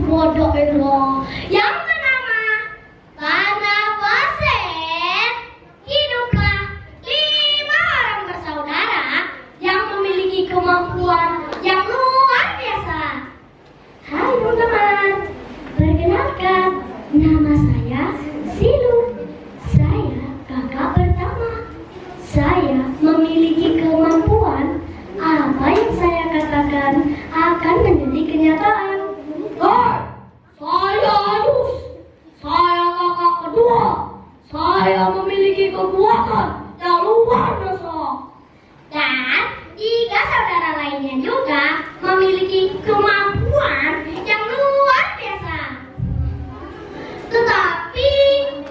bodoh itu yang pertama, karena Baset hiduplah 5 orang bersaudara yang memiliki kemampuan yang luar biasa. Hai teman-teman, perkenalkan, nama saya Silu. Saya kakak pertama. Saya memiliki kemampuan, apa yang saya katakan akan menjadi kenyataan. Saya Ayus. Saya kakak kedua. Saya memiliki kekuatan yang luar biasa. Dan 3 saudara lainnya juga memiliki kemampuan yang luar biasa. Tetapi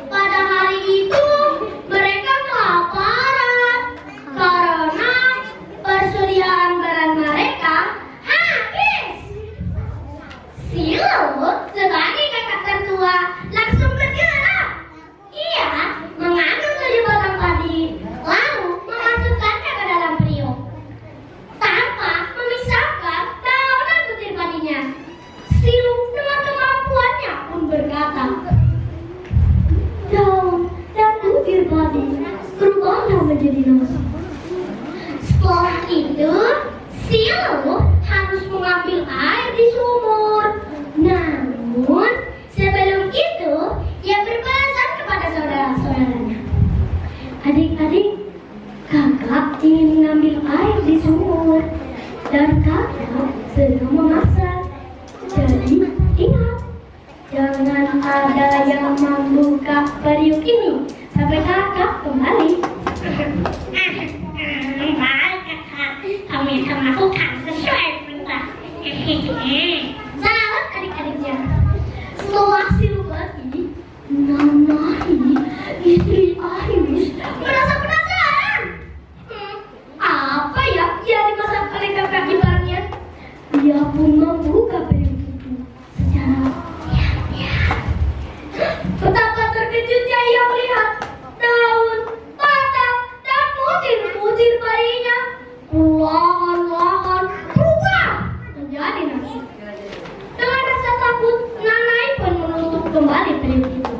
pada hari itu mereka kelaparan karena persediaan barang mereka habis. Silu sebagai kakak tertua langsung bergerak. Ia mengambil 7 batang padi lalu memasukkannya ke dalam periuk tanpa memisahkan daun dan butir padinya. Silu dengan kemampuannya pun berkata, daun dan butir padi berubahlah menjadi nasi. Setelah itu, Silu harus mengambil air di sumur. Namun, sebelum itu, ia berpesan kepada saudara-saudaranya. Adik-adik, kakak ingin mengambil air di sumur dan kakak sedang memasak. Jadi, ingat, jangan ada yang membuka periuk ini sampai kakak kembali. Baik kakak, kami akan melakukan sesuai perintah. Salam adik-adiknya. Setelah Silu pergi, Nanai, istri Ayus, merasa penasaran. Apa ya yang dimasak oleh kakak iparnya? Dia pun membuka periuk itu secara diam-diam. Betapa terkejutnya ia melihat daun, batang, dan butir-butir padinya perlahan-lahan berubah menjadi nasi. Dengan rasa takut, Nanai pun menutup kembali periuk itu.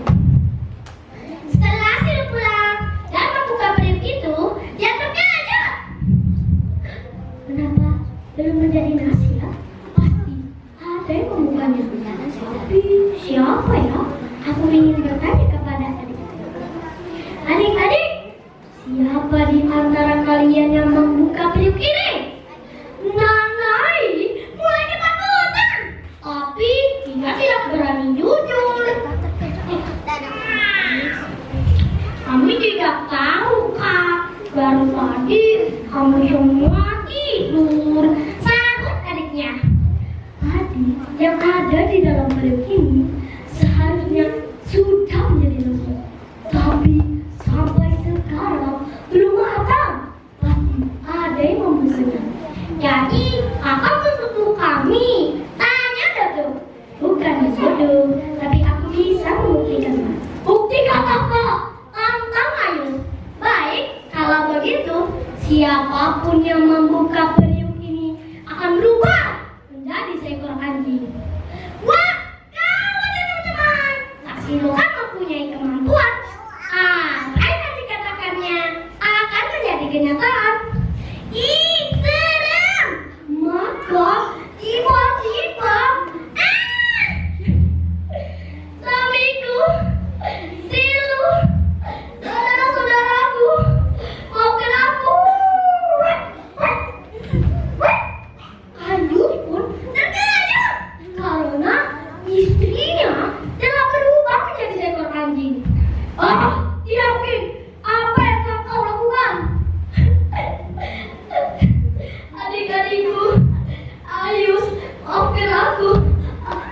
Setelah Silu pulang dan membuka periuk itu, dia terkejut. Kenapa belum menjadi nasi ya? Pasti ada yang membukanya. Tapi siapa ya? Aku ingin bertanya kepada adik-adik. Adik-adik, siapa di antara kalian yang membuka periuk ini? Nanai mulai ketakutan, tapi dia tidak berani jujur. Kami tidak tahu, Kak. Baru tadi kami semua tidur, sahut adiknya. Tadi yang ada di dalam periuk ini seharusnya sudah menjadi nasi. Tapi sampai sekarang belum matang. Pasti ada yang membukanya. Jadi kakak mensuruh kami tanya Datuk. Bukan disuruh, tapi aku bisa membuktikannya. Buktikan kakak, tantang Ayus. Baik, kalau begitu siapapun yang membuka periuk ini akan berubah menjadi seekor anjing. Wah, kawan teman-teman, Kak Silu kan mempunyai kemampuan. Apa yang dikatakannya akan menjadi kenyataan. Ih, serem! Maka tiba-tiba suamiku, Silu, saudara-saudaraku maafkan aku. Ayus pun terkejut karena istrinya telah berubah menjadi seekor anjing. Tidak mungkin. Apa yang kau lakukan? Adik-adikku, Ayus, maafkan aku.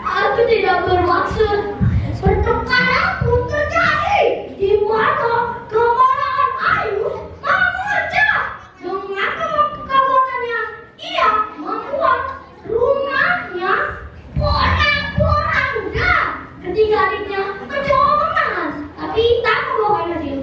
Aku tidak bermaksud. Pertukaran pun terjadi di mana kemarahan Ayus memuncak. Dengan kekuatannya, ia membuat rumahnya porak-poranda. Ketiga adiknya mencoba menahan, tapi tak membawa hasil.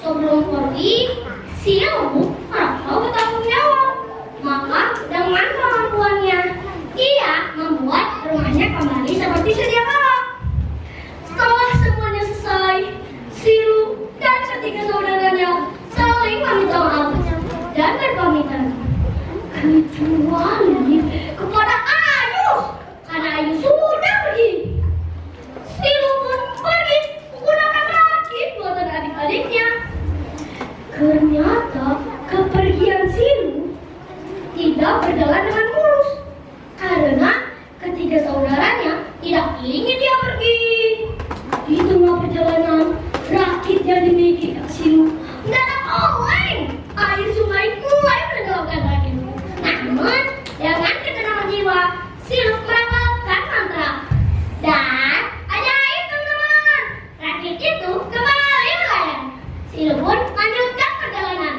Sebelum pergi, Silu merasa bertanggung jawab. Maka dengan kemampuannya, ia membuat rumahnya kembali seperti sedia kala. Setelah semuanya selesai, Silu dan ketiga saudaranya saling meminta maaf dan berpamitan. Kecuali kepada Ayus, karena Ayus sudah pergi. Silu pun pergi menggunakan rakit buatan adik-adiknya. Ternyata kepergian Silu tidak berjalan dengan mulus karena ketiga saudaranya tidak ingin dia pergi. Di tengah perjalanan, rakit yang dimiliki Kak Silu mendadak oleng. Air sungai mulai menenggelamkan rakit. Namun dengan ketenangan jiwa, Silu merapalkan mantra. Dan ajaib teman-teman, rakit itu kembali berlayar. Silu pun lanjutkan perjalanan.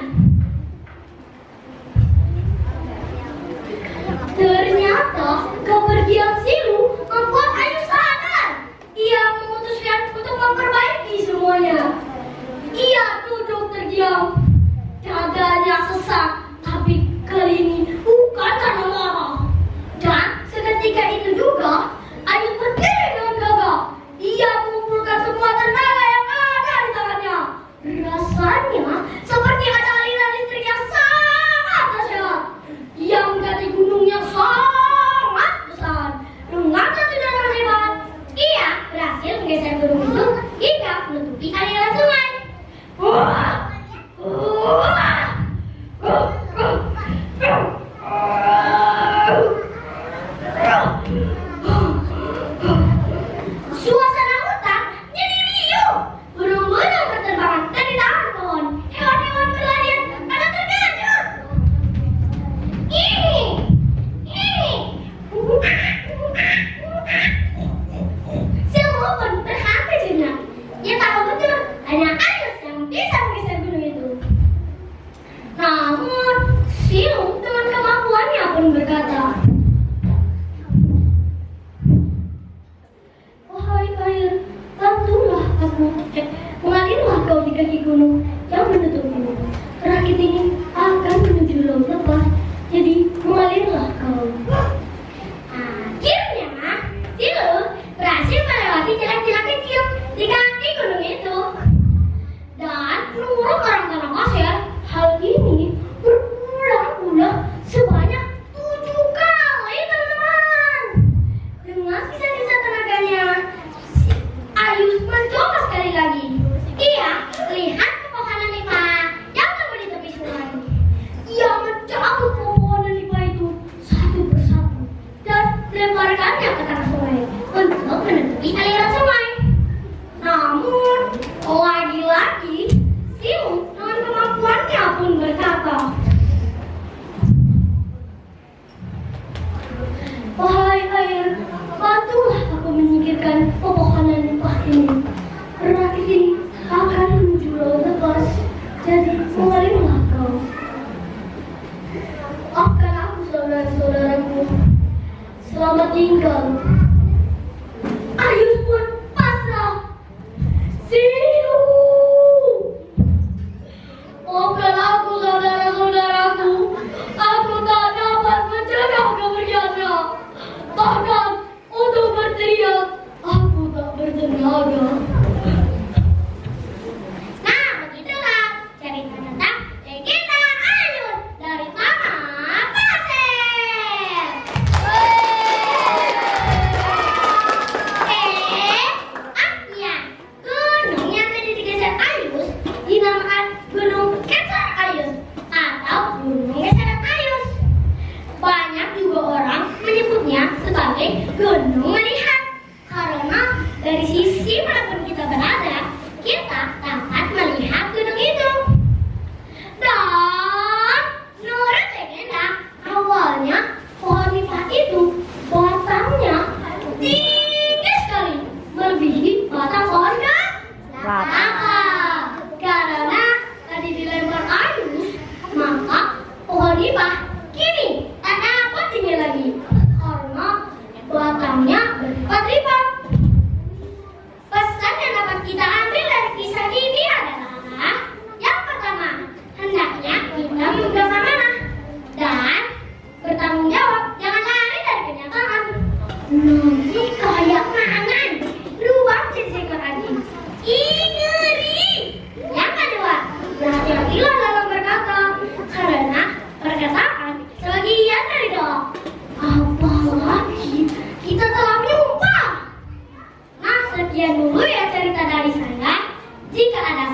Ternyata kepergian Silu membuat Ayu sadar. Ia memutuskan untuk memperbaiki semuanya. Ia duduk terdiam. Dadanya sesak, tapi kali ini bukan karena marah. Dan seketika itu juga Ayu berdiri dengan gagah. Ia mengumpulkan semua tenaga yang ada di tangannya. Rasanya seperti ada aliran listrik yang sangat dahsyat. Ia mendaki gunung yang sangat besar. Dengan satu jalan hebat, ia berhasil menggeser gunung itu hingga menutupi aliran sungai. Suasana hutan jadi riuh. Burung-burung berterbangan dari dahan pohon. Hewan-hewan berlarian pada terkejut. Ini. Silu pun berhenti sejenak. Dia tahu betul hanya Ayus yang bisa menggeser gunung itu. Namun Silu dengan kemampuannya pun berkata, "Wahai air, bantulah aku. Mengalirlah kau di kaki gunung yang menutupmu. Rakit ini akan menuju laut lepas. Jadi mengalirlah kau." Akhirnya Silu berhasil melewati jalan-jalan kecil di kaki gunung itu dan menurut orang tanah pasir, hal ini berulang-ulang sebanyak 7 kali, teman-teman. Dengan sisa-sisa tenaganya, Ayus mencoba sekali lagi. Ia lihat pepohonan nipah yang tumbuh di tepi sungai. Ia mencabut pepohonan nipah itu satu persatu dan melemparkannya ke tengah sungai untuk menutupi aliran sungai. Namun lagi-lagi Silu dengan kemampuannya pun berkata, "Wahai air, bantulah aku menyingkirkan pepohonan nipah ini. Rakit ini akan menuju laut lepas. Jadi mengalirlah kau." Maafkan aku, saudara-saudaraku. Selamat tinggal. Ayus pun pasrah. Silu. Maafkan aku, saudara-saudaraku. Aku tak dapat mencegah kepergiannya. Bahkan untuk berteriak, aku tak bertenaga. Nah, begitulah cerita tentang legenda Ayus dari tanah pasir.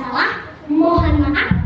salah, mohon maaf.